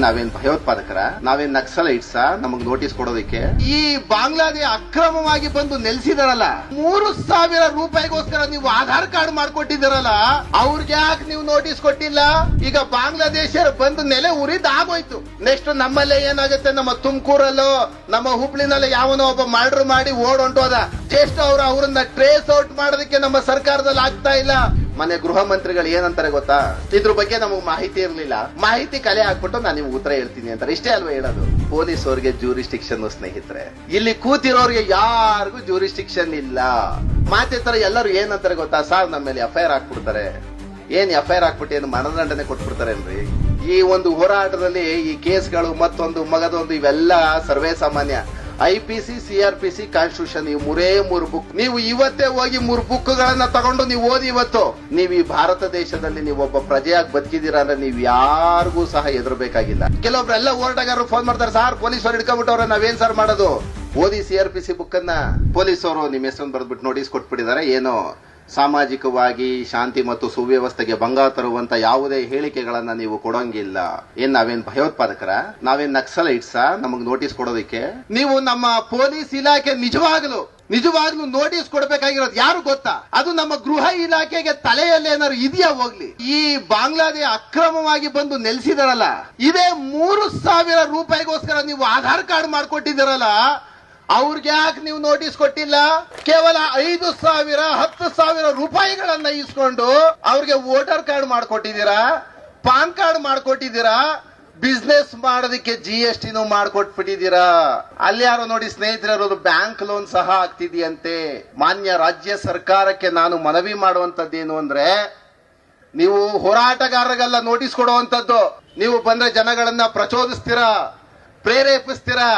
ನಾವೇನ್ ಭಯೋತ್ಪಾದಕರ, ನಾವೇನ್ ನಕ್ಸಲೈಟ್ಸ ನಮಗ್ ನೋಟಿಸ್ ಕೊಡೋದಕ್ಕೆ? ಈ ಬಾಂಗ್ಲಾದೇಶ ಅಕ್ರಮವಾಗಿ ಬಂದು ನೆಲೆಸಿದಾರಲ್ಲ, 3,000 ರೂಪಾಯಿಗೋಸ್ಕರ ನೀವು ಆಧಾರ್ ಕಾರ್ಡ್ ಮಾಡ್ಕೊಟ್ಟಿದ್ದೀರಲ್ಲ, ಅವ್ರಿಗೆ ಯಾಕೆ ನೀವು ನೋಟಿಸ್ ಕೊಟ್ಟಿಲ್ಲ? ಈಗ ಬಾಂಗ್ಲಾದೇಶ ಬಂದು ನೆಲೆ ಉರಿದ್ ಆಗೋಯ್ತು. ನೆಕ್ಸ್ಟ್ ನಮ್ಮಲ್ಲೇ ಏನಾಗುತ್ತೆ, ನಮ್ಮ ತುಮಕೂರಲ್ಲೋ ನಮ್ಮ ಹುಬ್ಳಿನಲ್ಲೇ ಯಾವನೋ ಒಬ್ಬ ಮರ್ಡರ್ ಮಾಡಿ ಓಡೊಂಟೋದ, ಜಸ್ಟ್ ಅವ್ರನ್ನ ಟ್ರೇಸ್ ಔಟ್ ಮಾಡೋದಕ್ಕೆ ನಮ್ಮ ಸರ್ಕಾರದಲ್ಲಿ ಆಗ್ತಾ ಇಲ್ಲ. ಮನೆ ಗೃಹ ಮಂತ್ರಿಗಳು ಏನಂತಾರೆ ಗೊತ್ತಾ, ಇದ್ರ ಬಗ್ಗೆ ನಮಗೆ ಮಾಹಿತಿ ಇರಲಿಲ್ಲ, ಮಾಹಿತಿ ಕಲೆ ಹಾಕ್ಬಿಟ್ಟು ನಾನು ನಿಮ್ಗೆ ಉತ್ತರ ಹೇಳ್ತೀನಿ ಅಂತಾರೆ. ಇಷ್ಟೇ ಅಲ್ವಾ ಹೇಳೋದು? ಪೊಲೀಸ್ ಅವ್ರಿಗೆ ಜೂರಿಸ್ಟಿಕ್ಷನ್ ಸ್ನೇಹಿತರೆ, ಇಲ್ಲಿ ಕೂತಿರೋರಿಗೆ ಯಾರಿಗೂ ಜೂರಿಸ್ಟಿಕ್ಷನ್ ಇಲ್ಲ. ಮಾತೆ ತರ ಎಲ್ಲರೂ ಏನಂತಾರೆ ಗೊತ್ತಾ, ಸಾರ್ ನಮ್ಮ ಮೇಲೆ ಎಫ್ಐಆರ್ ಹಾಕ್ಬಿಡ್ತಾರೆ. ಏನ್ ಎಫ್ಐಆರ್ ಹಾಕ್ಬಿಟ್ಟು ಏನು ಮರಣದಂಡನೆ ಕೊಟ್ಬಿಡ್ತಾರೇನ್ರಿ? ಈ ಒಂದು ಹೋರಾಟದಲ್ಲಿ ಈ ಕೇಸ್ಗಳು ಮತ್ತೊಂದು ಮಗದೊಂದು ಇವೆಲ್ಲ ಸರ್ವೇ ಸಾಮಾನ್ಯ. IPC, CRPC, ಕಾನ್ಸ್ಟಿಟ್ಯೂಷನ್, ಈ 3 ಬುಕ್ ನೀವು ಇವತ್ತೇ ಹೋಗಿ 3 ಬುಕ್ಗಳನ್ನ ತಗೊಂಡು ನೀವು ಓದಿ. ಇವತ್ತು ನೀವು ಈ ಭಾರತ ದೇಶದಲ್ಲಿ ನೀವು ಒಬ್ಬ ಪ್ರಜೆಯಾಗಿ ಬದುಕಿದ್ದೀರಾ ಅಂದ್ರೆ ನೀವು ಯಾರಿಗೂ ಸಹ ಎದುರಬೇಕಾಗಿಲ್ಲ. ಕೆಲವೊಬ್ರೆಲ್ಲ ಹೋರಾಟಗಾರರು ಫೋನ್ ಮಾಡ್ತಾರೆ, ಸಾರ್ ಪೊಲೀಸರು ಹಿಡ್ಕೊಂಡ್ಬಿಟ್ಟವ್ರೆ, ನಾವೇನ್ ಸರ್ ಮಾಡೋದು? ಓದಿ CRPC ಬುಕ್ ಅನ್ನ. ಪೊಲೀಸ್ ಅವರು ನಿಮ್ಮ ಹೆಸರನ್ನು ಬರೆದ್ಬಿಟ್ಟು ನೋಟಿಸ್ ಕೊಟ್ಬಿಟ್ಟಿದ್ದಾರೆ, ಏನೋ ಸಾಮಾಜಿಕವಾಗಿ ಶಾಂತಿ ಮತ್ತು ಸುವ್ಯವಸ್ಥೆಗೆ ಭಂಗ ತರುವಂತ ಯಾವುದೇ ಹೇಳಿಕೆಗಳನ್ನ ನೀವು ಕೊಡೋಂಗಿಲ್ಲ. ನಾವೇನ್ ಭಯೋತ್ಪಾದಕರ, ನಾವೇನ್ ನಕ್ಸಲೈಟ್ಸ ನಮಗ್ ನೋಟಿಸ್ ಕೊಡೋದಕ್ಕೆ? ನೀವು ನಮ್ಮ ಪೊಲೀಸ್ ಇಲಾಖೆ ನಿಜವಾಗ್ಲೂ ನೋಟಿಸ್ ಕೊಡಬೇಕಾಗಿರೋದು ಯಾರು ಗೊತ್ತಾ? ಅದು ನಮ್ಮ ಗೃಹ ಇಲಾಖೆಗೆ ತಲೆಯಲ್ಲಿ ಏನಾದ್ರು ಇದೆಯಾ? ಹೋಗ್ಲಿ. ಈ ಬಾಂಗ್ಲಾದೇಶ ಅಕ್ರಮವಾಗಿ ಬಂದು ನೆಲೆಸಿದಾರಲ್ಲ, ಇದೇ 3,000 ರೂಪಾಯಿಗೋಸ್ಕರ ನೀವು ಆಧಾರ್ ಕಾರ್ಡ್ ಮಾಡ್ಕೊಟ್ಟಿದ್ದೀರಲ್ಲ, ಅವ್ರಿಗೆ ಯಾಕೆ ನೀವು ನೋಟಿಸ್ ಕೊಟ್ಟಿಲ್ಲ? ಕೇವಲ 5,000 10,000 ರೂಪಾಯಿಗಳನ್ನ ಇಸ್ಕೊಂಡು ಅವ್ರಿಗೆ ವೋಟರ್ ಕಾರ್ಡ್ ಮಾಡ್ಕೊಟ್ಟಿದ್ದೀರಾ, ಪಾನ್ ಕಾರ್ಡ್ ಮಾಡ್ಕೊಟ್ಟಿದ್ದೀರಾ, ಬಿಸ್ನೆಸ್ ಮಾಡೋದಕ್ಕೆ GSTನೂ ಮಾಡ್ಕೊಟ್ಬಿಟ್ಟಿದ್ದೀರಾ. ಅಲ್ಲಿ ಯಾರೋ ನೋಡಿ ಸ್ನೇಹಿತರು, ಬ್ಯಾಂಕ್ ಲೋನ್ ಸಹ ಆಗ್ತಿದೆಯಂತೆ. ಮಾನ್ಯ ರಾಜ್ಯ ಸರ್ಕಾರಕ್ಕೆ ನಾನು ಮನವಿ ಮಾಡುವಂತದ್ದೇನು ಅಂದ್ರೆ, ನೀವು ಹೋರಾಟಗಾರರಿಗೆಲ್ಲ ನೋಟಿಸ್ ಕೊಡುವಂತದ್ದು, ನೀವು ಬಂದ್ರೆ ಜನಗಳನ್ನ ಪ್ರಚೋದಿಸ್ತೀರಾ, ಪ್ರೇರೇಪಿಸ್ತೀರಾ.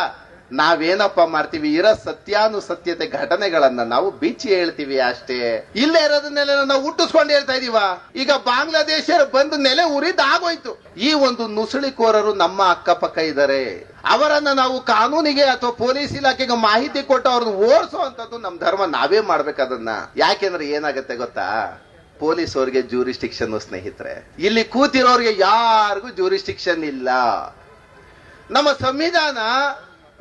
ನಾವೇನಪ್ಪ ಮಾಡ್ತೀವಿ, ಇರೋ ಸತ್ಯಾನುಸತ್ಯತೆ ಘಟನೆಗಳನ್ನ ನಾವು ಬಿಚ್ಚಿ ಹೇಳ್ತೀವಿ ಅಷ್ಟೇ. ಇಲ್ಲೇ ಇರೋದನ್ನೆಲ್ಲ ನಾವು ಹುಟ್ಟಿಸ್ಕೊಂಡು ಹೇಳ್ತಾ ಇದೀವ. ಈಗ ಬಾಂಗ್ಲಾದೇಶ ಬಂದು ನೆಲೆ ಉರಿದ್ ಆಗೋಯ್ತು. ಈ ಒಂದು ನುಸುಳಿಕೋರರು ನಮ್ಮ ಅಕ್ಕಪಕ್ಕ ಇದ್ದಾರೆ. ಅವರನ್ನ ನಾವು ಕಾನೂನಿಗೆ ಅಥವಾ ಪೊಲೀಸ್ ಇಲಾಖೆಗೆ ಮಾಹಿತಿ ಕೊಟ್ಟು ಅವ್ರನ್ನ ಓಡಿಸುವಂತದ್ದು ನಮ್ ಧರ್ಮ. ನಾವೇ ಮಾಡ್ಬೇಕದನ್ನ. ಯಾಕೆಂದ್ರೆ ಏನಾಗತ್ತೆ ಗೊತ್ತಾ, ಪೊಲೀಸ್ ಅವ್ರಿಗೆ ಜೂರಿಸ್ಟಿಕ್ಷನ್ ಸ್ನೇಹಿತರೆ, ಇಲ್ಲಿ ಕೂತಿರೋರಿಗೆ ಯಾರಿಗೂ ಜೂರಿಸ್ಟಿಕ್ಷನ್ ಇಲ್ಲ. ನಮ್ಮ ಸಂವಿಧಾನ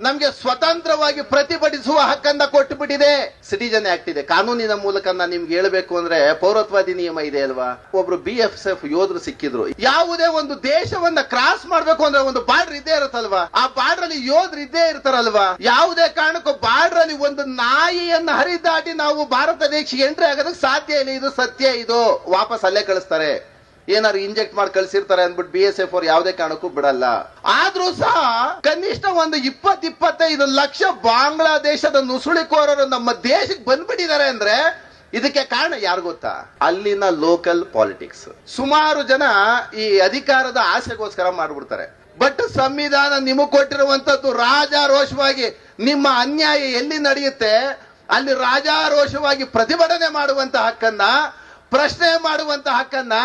ನಮ್ಗೆ ಸ್ವತಂತ್ರವಾಗಿ ಪ್ರತಿಭಟಿಸುವ ಹಕ್ಕನ್ನ ಕೊಟ್ಟು ಬಿಟ್ಟಿದೆ. ಸಿಟಿಜನ್ ಆಕ್ಟ್ ಇದೆ. ಕಾನೂನಿನ ಮೂಲಕ ನಾನು ನಿಮ್ಗೆ ಹೇಳ್ಬೇಕು ಅಂದ್ರೆ ಪೌರತ್ವಾಧಿನಿಯಮ ಇದೆ ಅಲ್ವಾ? ಒಬ್ರು BSF ಯೋಧರು ಸಿಕ್ಕಿದ್ರು. ಯಾವುದೇ ಒಂದು ದೇಶವನ್ನ ಕ್ರಾಸ್ ಮಾಡ್ಬೇಕು ಅಂದ್ರೆ ಒಂದು ಬಾರ್ಡರ್ ಇದ್ದೇ ಇರುತ್ತಲ್ವಾ? ಆ ಬಾರ್ಡರ್ ಅಲ್ಲಿ ಯೋಧರು ಇದ್ದೇ ಇರ್ತಾರಲ್ವಾ? ಯಾವುದೇ ಕಾರಣಕ್ಕೂ ಬಾರ್ಡರ್ ಅಲ್ಲಿ ಒಂದು ನಾಯಿಯನ್ನ ಹರಿದಾಟಿ ನಾವು ಭಾರತ ದೇಶಕ್ಕೆ ಎಂಟ್ರಿ ಆಗೋದಕ್ಕೆ ಸಾಧ್ಯ ಇಲ್ಲ. ಇದು ಸತ್ಯ. ಇದು ವಾಪಸ್ ಅಲ್ಲೇ ಕಳಿಸ್ತಾರೆ. ಏನಾದ್ರು ಇಂಜೆಕ್ಟ್ ಮಾಡಿ ಕಳ್ಸಿರ್ತಾರೆ ಅಂದ್ಬಿಟ್ಟು BSF ಅವ್ರು ಯಾವುದೇ ಕಾರಣಕ್ಕೂ ಬಿಡಲ್ಲ. ಆದ್ರೂ ಸಹ ಕನಿಷ್ಠ ಒಂದು 20-25 ಲಕ್ಷ ಬಾಂಗ್ಲಾದೇಶದ ನುಸುಳಿಕೋರರು ನಮ್ಮ ದೇಶಕ್ಕೆ ಬಂದ್ಬಿಟ್ಟಿದ್ದಾರೆ ಅಂದ್ರೆ ಇದಕ್ಕೆ ಕಾರಣ ಯಾರು ಗೊತ್ತಾ? ಅಲ್ಲಿನ ಲೋಕಲ್ ಪಾಲಿಟಿಕ್ಸ್. ಸುಮಾರು ಜನ ಈ ಅಧಿಕಾರದ ಆಸೆಗೋಸ್ಕರ ಮಾಡ್ಬಿಡ್ತಾರೆ. ಬಟ್ ಸಂವಿಧಾನ ನಿಮಗೆ ಕೊಟ್ಟಿರುವಂತದ್ದು ರಾಜಾರೋಷವಾಗಿ ನಿಮ್ಮ ಅನ್ಯಾಯ ಎಲ್ಲಿ ನಡೆಯುತ್ತೆ ಅಲ್ಲಿ ರಾಜಾರೋಷವಾಗಿ ಪ್ರತಿಭಟನೆ ಮಾಡುವಂತ ಹಕ್ಕನ್ನ, ಪ್ರಶ್ನೆ ಮಾಡುವಂತ ಹಕ್ಕನ್ನ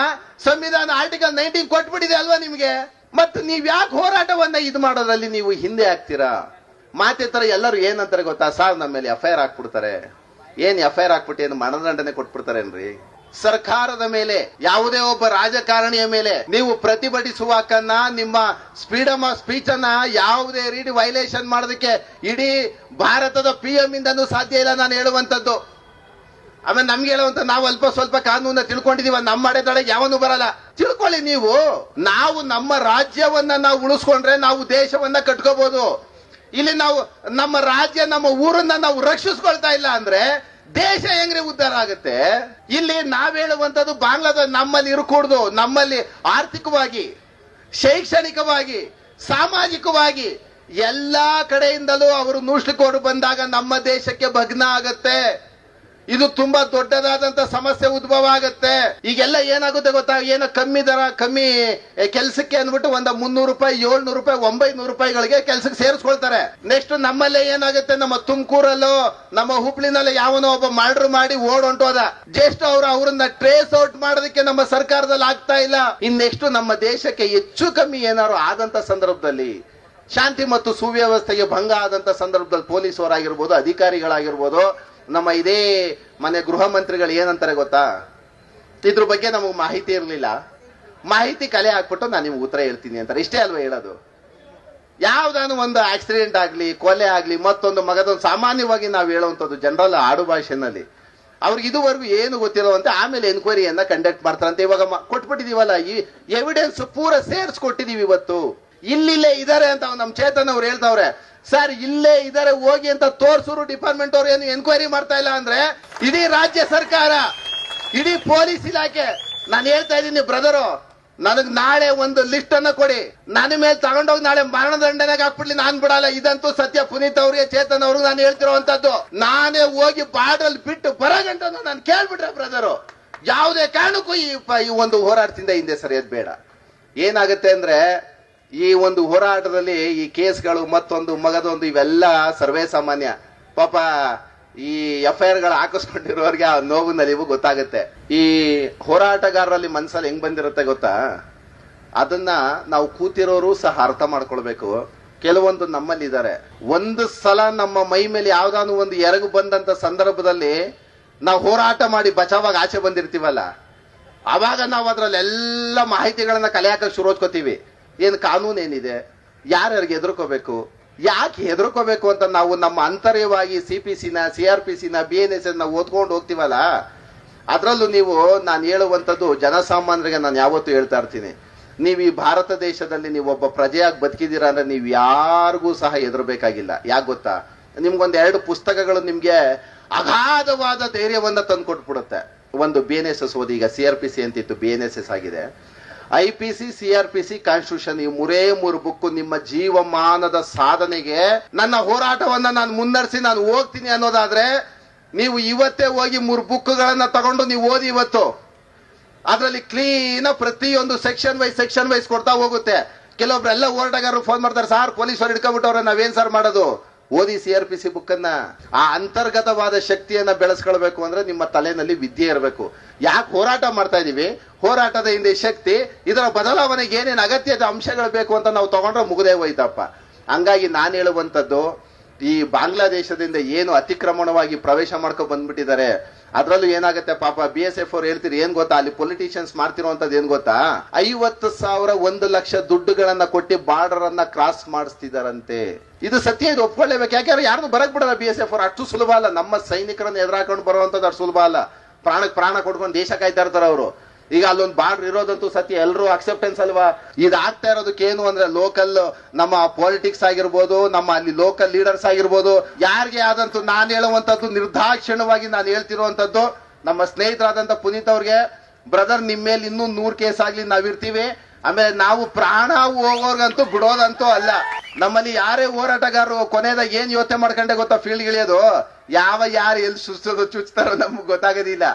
ಸಂವಿಧಾನ ಆರ್ಟಿಕಲ್ 19 ಕೊಟ್ಬಿಟ್ಟಿದೆ ಅಲ್ವಾ ನಿಮ್ಗೆ? ಮತ್ತೆ ನೀವ್ ಯಾಕೆ ಹೋರಾಟವನ್ನ ಇದು ಮಾಡೋದ್ರಲ್ಲಿ ನೀವು ಹಿಂದೆ ಆಗ್ತೀರಾ? ಮಾತೆ ತರ ಎಲ್ಲರೂ ಏನಂತಾರೆ ಗೊತ್ತಾ, ಸಾರ್ ನಮ್ಮ ಮೇಲೆ ಎಫ್ಐಆರ್ ಹಾಕ್ಬಿಡ್ತಾರೆ. ಏನ್ ಎಫ್ಐಆರ್ ಹಾಕ್ಬಿಟ್ಟು ಏನು ಮರಣದಂಡನೆ ಕೊಟ್ಬಿಡ್ತಾರೇನ್ರಿ? ಸರ್ಕಾರದ ಮೇಲೆ, ಯಾವುದೇ ಒಬ್ಬ ರಾಜಕಾರಣಿಯ ಮೇಲೆ ನೀವು ಪ್ರತಿಭಟಿಸುವ ಹಕ್ಕನ್ನ, ನಿಮ್ಮ ಫ್ರೀಡಮ್ ಆಫ್ ಸ್ಪೀಚ್ ಅನ್ನ ಯಾವುದೇ ರೀತಿ ವೈಲೇಷನ್ ಮಾಡೋದಕ್ಕೆ ಇಡೀ ಭಾರತದ PM ಇಂದನೂ ಸಾಧ್ಯ ಇಲ್ಲ ನಾನು ಹೇಳುವಂತದ್ದು. ಆಮೇಲೆ ನಮ್ಗೆ ಹೇಳುವಂತ ನಾವು ಅಲ್ಪ ಸ್ವಲ್ಪ ಕಾನೂನ ತಿಳ್ಕೊಂಡಿದೀವ, ನಮ್ಮ ಅಡೆತಡೆಗೆ ಯಾವನು ಬರಲ್ಲ. ತಿಳ್ಕೊಳ್ಳಿ ನೀವು. ನಾವು ನಮ್ಮ ರಾಜ್ಯವನ್ನ ನಾವು ಉಳಿಸ್ಕೊಂಡ್ರೆ ನಾವು ದೇಶವನ್ನ ಕಟ್ಕೋಬಹುದು. ಇಲ್ಲಿ ನಾವು ನಮ್ಮ ರಾಜ್ಯ, ನಮ್ಮ ಊರನ್ನ ನಾವು ರಕ್ಷಿಸ್ಕೊಳ್ತಾ ಇಲ್ಲ ಅಂದ್ರೆ ದೇಶ ಹೆಂಗ್ರೆ ಉದ್ಧಾರ ಆಗುತ್ತೆ? ಇಲ್ಲಿ ನಾವ್ ಹೇಳುವಂತದ್ದು ಬಾಂಗ್ಲಾದೇಶ ನಮ್ಮಲ್ಲಿ ಇರಕೂಡ್ದು. ನಮ್ಮಲ್ಲಿ ಆರ್ಥಿಕವಾಗಿ, ಶೈಕ್ಷಣಿಕವಾಗಿ, ಸಾಮಾಜಿಕವಾಗಿ ಎಲ್ಲಾ ಕಡೆಯಿಂದಲೂ ಅವರು ನುಸುಳಿಕೊಂಡು ಬಂದಾಗ ನಮ್ಮ ದೇಶಕ್ಕೆ ಭಗ್ನ ಆಗತ್ತೆ. ಇದು ತುಂಬಾ ದೊಡ್ಡದಾದಂತ ಸಮಸ್ಯೆ ಉದ್ಭವ ಆಗುತ್ತೆ. ಈಗೆಲ್ಲ ಏನಾಗುತ್ತೆ ಗೊತ್ತಾ, ಏನೋ ಕಮ್ಮಿ ದರ, ಕಮ್ಮಿ ಕೆಲಸಕ್ಕೆ ಅಂದ್ಬಿಟ್ಟು ಒಂದು 300 ರೂಪಾಯಿ, 700 ರೂಪಾಯಿ, 900 ರೂಪಾಯಿಗಳಿಗೆ ಕೆಲಸಕ್ಕೆ ಸೇರಿಸ್ಕೊಳ್ತಾರೆ. ನೆಕ್ಸ್ಟ್ ನಮ್ಮಲ್ಲೇ ಏನಾಗುತ್ತೆ, ನಮ್ಮ ತುಮಕೂರಲ್ಲೋ ನಮ್ಮ ಹುಬ್ಳಿನಲ್ಲೇ ಯಾವನೋ ಒಬ್ಬ ಮರ್ಡರ್ ಮಾಡಿ ಓಡೊಂಟೋದ, ಜಸ್ಟ್ ಅವ್ರನ್ನ ಟ್ರೇಸ್ ಔಟ್ ಮಾಡೋದಕ್ಕೆ ನಮ್ಮ ಸರ್ಕಾರದಲ್ಲಿ ಆಗ್ತಾ ಇಲ್ಲ. ನೆಕ್ಸ್ಟ್ ನಮ್ಮ ದೇಶಕ್ಕೆ ಹೆಚ್ಚು ಕಮ್ಮಿ ಏನಾದ್ರು ಆದಂತ ಸಂದರ್ಭದಲ್ಲಿ, ಶಾಂತಿ ಮತ್ತು ಸುವ್ಯವಸ್ಥೆಗೆ ಭಂಗ ಆದಂತ ಸಂದರ್ಭದಲ್ಲಿ ಪೊಲೀಸ್ ಅವರಾಗಿರ್ಬೋದು, ಅಧಿಕಾರಿಗಳಾಗಿರ್ಬೋದು, ನಮ್ಮ ಇದೇ ಮನೆ ಗೃಹ ಮಂತ್ರಿಗಳು ಏನಂತಾರೆ ಗೊತ್ತಾ, ಇದ್ರ ಬಗ್ಗೆ ನಮಗೆ ಮಾಹಿತಿ ಇರಲಿಲ್ಲ, ಮಾಹಿತಿ ಕಲೆ ಹಾಕ್ಬಿಟ್ಟು ನಾನು ನಿಮ್ಗೆ ಉತ್ತರ ಹೇಳ್ತೀನಿ ಅಂತಾರೆ. ಇಷ್ಟೇ ಅಲ್ವಾ ಹೇಳೋದು? ಯಾವ್ದಾನು ಒಂದು ಆಕ್ಸಿಡೆಂಟ್ ಆಗ್ಲಿ, ಕೊಲೆ ಆಗ್ಲಿ, ಮತ್ತೊಂದು ಮಗದೊಂದು ಸಾಮಾನ್ಯವಾಗಿ ನಾವು ಹೇಳುವಂಥದ್ದು ಜನರಲ್ ಆಡು ಭಾಷೆನಲ್ಲಿ ಅವ್ರಿಗೆ ಇದುವರೆಗೂ ಏನು ಗೊತ್ತಿರೋವಂತೆ ಆಮೇಲೆ ಎನ್ಕ್ವೈರಿಯನ್ನ ಕಂಡಕ್ಟ್ ಮಾಡ್ತಾರಂತೆ. ಇವಾಗ ಕೊಟ್ಬಿಟ್ಟಿದೀವಲ್ಲ, ಈ ಎವಿಡೆನ್ಸ್ ಪೂರ ಸೇರಿಸ್ಕೊಟ್ಟಿದೀವಿ. ಇವತ್ತು ಇಲ್ಲಿಲ್ಲೇ ಇದಾರೆ ಅಂತ ನಮ್ ಚೇತನ್ ಅವ್ರು ಹೇಳ್ತಾವ್ರೆ. ಸರ್ ಇಲ್ಲೇ ಇದಾರೆ ಹೋಗಿ ಅಂತ ತೋರ್ಸೂರು ಡಿಪಾರ್ಟ್ಮೆಂಟ್ ಅವ್ರು ಏನು ಎನ್ಕ್ವೈರಿ ಮಾಡ್ತಾ ಇಲ್ಲ ಅಂದ್ರೆ ಇಡೀ ರಾಜ್ಯ ಸರ್ಕಾರ, ಇಡೀ ಪೊಲೀಸ್ ಇಲಾಖೆ, ನಾನು ಹೇಳ್ತಾ ಇದ್ದೀನಿ ಬ್ರದರು, ನನಗ್ ನಾಳೆ ಒಂದು ಲಿಸ್ಟ್ ಅನ್ನ ಕೊಡಿ, ನನ್ನ ಮೇಲೆ ತಗೊಂಡೋಗಿ ನಾಳೆ ಮರಣದಂಡನೆಗೆ ಹಾಕ್ಬಿಡ್ಲಿ, ನಾನ್ ಬಿಡಲ್ಲ. ಇದಂತೂ ಸತ್ಯ. ಪುನೀತ್ ಅವ್ರಿಗೆ, ಚೇತನ್ ಅವ್ರಿಗೆ ನಾನು ಹೇಳ್ತಿರೋವಂಥದ್ದು. ನಾನೇ ಹೋಗಿ ಬಾರ್ಡರ್ ಬಿಟ್ಟು ಬರಗಂಟ ನಾನು ಕೇಳ್ಬಿಟ್ರೆ ಬ್ರದರು, ಯಾವುದೇ ಕಾರಣಕ್ಕೂ ಈ ಒಂದು ಹೋರಾಟದಿಂದ ಹಿಂದೆ ಸರಿಯೋದು ಬೇಡ. ಏನಾಗುತ್ತೆ ಅಂದ್ರೆ ಈ ಒಂದು ಹೋರಾಟದಲ್ಲಿ ಈ ಕೇಸ್ಗಳು ಮತ್ತೊಂದು ಮಗದೊಂದು ಇವೆಲ್ಲ ಸರ್ವೇ ಸಾಮಾನ್ಯ. ಪಾಪ ಈ FIR ಗಳು ಹಾಕಿಸ್ಕೊಂಡಿರೋರಿಗೆ ಆ ನೋವು ನಲಿವು ಗೊತ್ತಾಗುತ್ತೆ. ಈ ಹೋರಾಟಗಾರರಲ್ಲಿ ಮನ್ಸಲ್ಲಿ ಹೆಂಗ್ ಬಂದಿರುತ್ತೆ ಗೊತ್ತಾ? ಅದನ್ನ ನಾವು ಕೂತಿರೋರು ಸಹ ಅರ್ಥ ಮಾಡ್ಕೊಳ್ಬೇಕು. ಕೆಲವೊಂದು ನಮ್ಮಲ್ಲಿ ಇದ್ದಾರೆ, ಒಂದು ಸಲ ನಮ್ಮ ಮೈ ಮೇಲೆ ಯಾವ್ದಾನು ಒಂದು ಎರಗು ಬಂದಂತ ಸಂದರ್ಭದಲ್ಲಿ ನಾವು ಹೋರಾಟ ಮಾಡಿ ಬಚಾವಾಗ ಆಚೆ ಬಂದಿರ್ತೀವಲ್ಲ, ಅವಾಗ ನಾವು ಅದ್ರಲ್ಲೆಲ್ಲ ಮಾಹಿತಿಗಳನ್ನ ಕಲೆ ಹಾಕಕ್ ಶುರು ಓದ್ಕೋತೀವಿ. ಏನ್ ಕಾನೂನು ಏನಿದೆ, ಯಾರ್ಯಾರಿಗೆ ಹೆದರ್ಕೋಬೇಕು, ಯಾಕೆ ಹೆದರ್ಕೋಬೇಕು ಅಂತ ನಾವು ನಮ್ಮ ಅಂತರ್ಯವಾಗಿ CPCನ, CRPCನ, BNS ನಾವು ಓದ್ಕೊಂಡು ಹೋಗ್ತೀವಲ್ಲ. ಅದ್ರಲ್ಲೂ ನೀವು ನಾನು ಹೇಳುವಂಥದ್ದು ಜನಸಾಮಾನ್ಯರಿಗೆ ನಾನು ಯಾವತ್ತೂ ಹೇಳ್ತಾ ಇರ್ತೀನಿ, ನೀವು ಈ ಭಾರತ ದೇಶದಲ್ಲಿ ನೀವು ಒಬ್ಬ ಪ್ರಜೆಯಾಗಿ ಬದುಕಿದ್ದೀರಾ ಅಂದ್ರೆ ನೀವು ಯಾರಿಗೂ ಸಹ ಹೆದರ್ಬೇಕಾಗಿಲ್ಲ. ಯಾಕೆ ಗೊತ್ತಾ? ನಿಮ್ಗೊಂದ್ 2 ಪುಸ್ತಕಗಳು ನಿಮ್ಗೆ ಅಗಾಧವಾದ ಧೈರ್ಯವನ್ನ ತಂದು ಕೊಟ್ಬಿಡುತ್ತೆ. ಒಂದು BNSS ಓದಿ, ಈಗ CRPC ಅಂತಿತ್ತು, BNSS ಆಗಿದೆ. IPC, CRPC, ಕಾನ್ಸ್ಟಿಟ್ಯೂಷನ್, ಈ 3 ಬುಕ್ ನಿಮ್ಮ ಜೀವಮಾನದ ಸಾಧನೆಗೆ ನನ್ನ ಹೋರಾಟವನ್ನ ನಾನು ಮುನ್ನಡೆಸಿ ನಾನು ಹೋಗ್ತೀನಿ ಅನ್ನೋದಾದ್ರೆ ನೀವು ಇವತ್ತೇ ಹೋಗಿ 3 ಬುಕ್ಗಳನ್ನ ತಗೊಂಡು ನೀವು ಓದಿ. ಇವತ್ತು ಅದರಲ್ಲಿ ಕ್ಲೀನ್ ಪ್ರತಿಯೊಂದು ಸೆಕ್ಷನ್ ವೈಸ್ ಕೊಡ್ತಾ ಹೋಗುತ್ತೆ. ಕೆಲವೊಬ್ರೆಲ್ಲ ಹೋರಾಟಗಾರರು ಫೋನ್ ಮಾಡ್ತಾರೆ, ಸಾರ್ ಪೊಲೀಸರು ಹಿಡ್ಕೊಂಡ್ಬಿಟ್ಟವ್ರೆ, ನಾವೇನ್ ಸರ್ ಮಾಡೋದು? ಓದಿ CRPC ಬುಕ್ ಅನ್ನ. ಆ ಅಂತರ್ಗತವಾದ ಶಕ್ತಿಯನ್ನ ಬೆಳೆಸ್ಕೊಳ್ಬೇಕು ಅಂದ್ರೆ ನಿಮ್ಮ ತಲೆನಲ್ಲಿ ವಿದ್ಯೆ ಇರಬೇಕು. ಯಾಕೆ ಹೋರಾಟ ಮಾಡ್ತಾ ಇದೀವಿ, ಹೋರಾಟದ ಹಿಂದೆ ಶಕ್ತಿ, ಇದರ ಬದಲಾವಣೆಗೆ ಏನೇನು ಅಗತ್ಯದ ಅಂಶಗಳು ಬೇಕು ಅಂತ ನಾವು ತಗೊಂಡ್ರೆ ಮುಗದೇ ಹೋಯ್ತಪ್ಪ. ಹಂಗಾಗಿ ನಾನು ಹೇಳುವಂಥದ್ದು, ಈ ಬಾಂಗ್ಲಾದೇಶದಿಂದ ಏನು ಅತಿಕ್ರಮಣವಾಗಿ ಪ್ರವೇಶ ಮಾಡ್ಕೊಂಡು ಬಂದ್ಬಿಟ್ಟಿದ್ದಾರೆ, ಅದ್ರಲ್ಲೂ ಏನಾಗುತ್ತೆ ಪಾಪ BSF ಅವ್ರು ಹೇಳ್ತೀರಿ, ಏನ್ ಗೊತ್ತಾ ಅಲ್ಲಿ ಪೊಲಿಟಿಷಿಯನ್ಸ್ ಮಾಡ್ತಿರೋಂಥದ್ದು ಏನ್ ಗೊತ್ತಾ? 50,000 1 ಲಕ್ಷ ದುಡ್ಡುಗಳನ್ನ ಕೊಟ್ಟು ಬಾರ್ಡರ್ ಅನ್ನ ಕ್ರಾಸ್ ಮಾಡಿಸ್ತಿದಾರಂತೆ. ಇದು ಸತ್ಯ, ಇದು ಒಪ್ಕೊಳ್ಳೇಬೇಕು. ಯಾಕಂದ್ರೆ ಯಾರು ಬರಕ್ ಬಿಡಲ್ಲ BSF ಅವ್ರು, ಅಷ್ಟು ಸುಲಭ ಅಲ್ಲ. ನಮ್ಮ ಸೈನಿಕರನ್ನ ಎದುರಾಕೊಂಡು ಬರುವಂತದ್ದು ಅಷ್ಟು ಸುಲಭ ಅಲ್ಲ. ಪ್ರಾಣ ಕೊಡ್ಕೊಂಡು ದೇಶ ಕಾಯ್ತಾ ಇರ್ತಾರ ಅವರು. ಈಗ ಅಲ್ಲೊಂದು ಬಾರ್ಡರ್ ಇರೋದಂತೂ ಸತ್ಯ, ಎಲ್ಲರೂ ಅಕ್ಸೆಪ್ಟೆನ್ಸ್ ಅಲ್ವಾ? ಇದಾಗ್ತಾ ಇರೋದಕ್ಕೆ ಏನು ಅಂದ್ರೆ ಲೋಕಲ್ ನಮ್ಮ ಪಾಲಿಟಿಕ್ಸ್ ಆಗಿರ್ಬೋದು, ನಮ್ಮ ಅಲ್ಲಿ ಲೋಕಲ್ ಲೀಡರ್ಸ್ ಆಗಿರ್ಬೋದು, ಯಾರಿಗೆ ಆದಂತೂ ನಾನು ಹೇಳುವಂತದ್ದು ನಿರ್ದಾಕ್ಷಿಣ್ಯವಾಗಿ ನಾನು ಹೇಳ್ತಿರುವಂತದ್ದು, ನಮ್ಮ ಸ್ನೇಹಿತರಾದಂತ ಪುನೀತ್ ಅವ್ರಿಗೆ, ಬ್ರದರ್ ನಿಮ್ಮ ಮೇಲೆ ಇನ್ನೂ 100 ಕೇಸ್ ಆಗ್ಲಿ ನಾವಿರ್ತೀವಿ. ಆಮೇಲೆ ನಾವು ಪ್ರಾಣ ಹೋಗೋರ್ಗಂತೂ ಬಿಡೋದಂತೂ ಅಲ್ಲ. ನಮ್ಮಲ್ಲಿ ಯಾರೇ ಹೋರಾಟಗಾರರು ಕೊನೆದಾಗ ಏನ್ ಯೋಚನೆ ಮಾಡ್ಕೊಂಡೆ ಗೊತ್ತಾ? ಫೀಲ್ಡ್ ಇಳಿಯೋದು, ಯಾರು ಎಲ್ಲಿ ಚುಚ್ತಾರೋ ನಮ್ಗೆ ಗೊತ್ತಾಗೋದಿಲ್ಲ.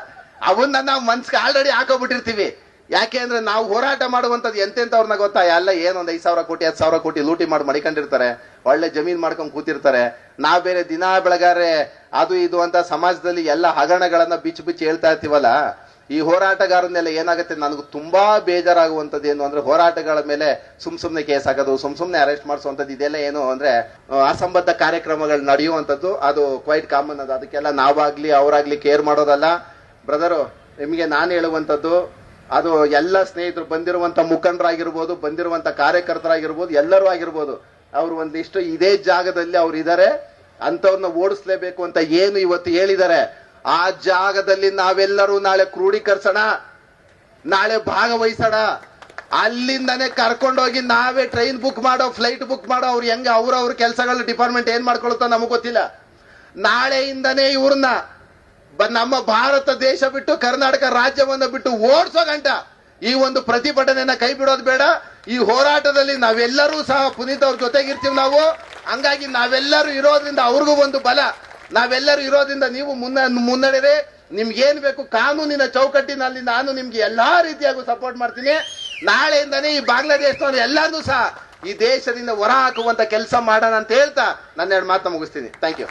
ಅವನ್ನ ನಾವು ಮನ್ಸಿಗೆ ಆಲ್ರೆಡಿ ಹಾಕೋಬಿಟ್ಟಿರ್ತೀವಿ. ಯಾಕೆ ಅಂದ್ರೆ ನಾವು ಹೋರಾಟ ಮಾಡುವಂತದ್ದು ಎಂತೆಂತವ್ರನ್ನ ಗೊತ್ತಾ? ಎಲ್ಲ ಏನೊಂದು 5,000 ಕೋಟಿ 10,000 ಕೋಟಿ ಲೂಟಿ ಮಾಡಿ ಮಡಿಕೊಂಡಿರ್ತಾರೆ, ಒಳ್ಳೆ ಜಮೀನ್ ಮಾಡ್ಕೊಂಡು ಕೂತಿರ್ತಾರೆ. ನಾವ್ ಬೇರೆ ದಿನಾ ಬೆಳಗಾರೆ ಅದು ಇದು ಅಂತ ಸಮಾಜದಲ್ಲಿ ಎಲ್ಲ ಹಗರಣಗಳನ್ನ ಬಿಚ್ಚಿ ಹೇಳ್ತಾ ಇರ್ತೀವಲ್ಲ. ಈ ಹೋರಾಟಗಾರನ್ನೆಲ್ಲ ಏನಾಗುತ್ತೆ, ನನಗೂ ತುಂಬಾ ಬೇಜಾರಾಗುವಂಥದ್ದು ಏನು ಅಂದ್ರೆ, ಹೋರಾಟಗಳ ಮೇಲೆ ಸುಮ್ನೆ ಕೇಸ್ ಹಾಕೋದು, ಸುಮ್ನೆ ಅರೆಸ್ಟ್ ಮಾಡಿಸುವಂಥದ್ದು, ಇದೆಲ್ಲ ಏನು ಅಂದ್ರೆ ಅಸಂಬದ್ಧ ಕಾರ್ಯಕ್ರಮಗಳು ನಡೆಯುವಂಥದ್ದು. ಅದು ಕ್ವೈಟ್ ಕಾಮನ್. ಅದಕ್ಕೆಲ್ಲ ನಾವಾಗ್ಲಿ ಅವರಾಗ್ಲಿ ಕೇರ್ ಮಾಡೋದಲ್ಲ. ಬ್ರದರು, ನಿಮಗೆ ನಾನು ಹೇಳುವಂಥದ್ದು, ಅದು ಎಲ್ಲ ಸ್ನೇಹಿತರು ಬಂದಿರುವಂತ ಮುಖಂಡರಾಗಿರ್ಬೋದು, ಬಂದಿರುವಂತ ಕಾರ್ಯಕರ್ತರಾಗಿರ್ಬೋದು, ಎಲ್ಲರೂ ಆಗಿರ್ಬೋದು, ಅವ್ರು ಒಂದಿಷ್ಟು ಇದೇ ಜಾಗದಲ್ಲಿ ಅವ್ರು ಇದ್ದಾರೆ, ಅಂತವ್ರನ್ನ ಓಡಿಸ್ಲೇಬೇಕು ಅಂತ ಏನು ಇವತ್ತು ಹೇಳಿದ್ದಾರೆ, ಆ ಜಾಗದಲ್ಲಿ ನಾವೆಲ್ಲರೂ ನಾಳೆ ಕ್ರೋಢೀಕರಿಸೋಣ, ನಾಳೆ ಭಾಗವಹಿಸೋಣ. ಅಲ್ಲಿಂದಾನೆ ಕರ್ಕೊಂಡೋಗಿ ನಾವೇ ಟ್ರೈನ್ ಬುಕ್ ಮಾಡೋ, ಫ್ಲೈಟ್ ಬುಕ್ ಮಾಡೋ. ಅವ್ರು ಹೆಂಗೆ ಅವ್ರವ್ರ ಕೆಲಸಗಳ ಡಿಪಾರ್ಟ್ಮೆಂಟ್ ಏನ್ ಮಾಡ್ಕೊಳುತ್ತೋ ನಮಗ್ ಗೊತ್ತಿಲ್ಲ. ನಾಳೆಯಿಂದನೇ ಇವ್ರನ್ನ ನಮ್ಮ ಭಾರತ ದೇಶ ಬಿಟ್ಟು, ಕರ್ನಾಟಕ ರಾಜ್ಯವನ್ನ ಬಿಟ್ಟು ಓಡಿಸೋ ಗಂಟ ಈ ಒಂದು ಪ್ರತಿಭಟನೆಯನ್ನ ಕೈ ಬಿಡೋದು ಬೇಡ. ಈ ಹೋರಾಟದಲ್ಲಿ ನಾವೆಲ್ಲರೂ ಸಹ ಪುನೀತ್ ಅವ್ರ ಜೊತೆಗಿರ್ತೀವಿ ನಾವು. ಹಂಗಾಗಿ ನಾವೆಲ್ಲರೂ ಇರೋದ್ರಿಂದ ಅವ್ರಿಗೂ ಒಂದು ಬಲ, ನಾವೆಲ್ಲರೂ ಇರೋದ್ರಿಂದ ನೀವು ಮುನ್ನಡೆದೆ. ನಿಮ್ಗೇನ್ ಬೇಕು ಕಾನೂನಿನ ಚೌಕಟ್ಟಿನಲ್ಲಿ ನಾನು ನಿಮ್ಗೆ ಎಲ್ಲಾ ರೀತಿಯಾಗೂ ಸಪೋರ್ಟ್ ಮಾಡ್ತೀನಿ. ನಾಳೆಯಿಂದಾನೇ ಈ ಬಾಂಗ್ಲಾದೇಶದವ್ರು ಎಲ್ಲಾರು ಸಹ ಈ ದೇಶದಿಂದ ಹೊರ ಹಾಕುವಂತ ಕೆಲಸ ಮಾಡೋಣ ಅಂತ ಹೇಳ್ತಾ ನನ್ನ 2 ಮಾತನ್ನ ಮುಗಿಸ್ತೀನಿ. Thank you.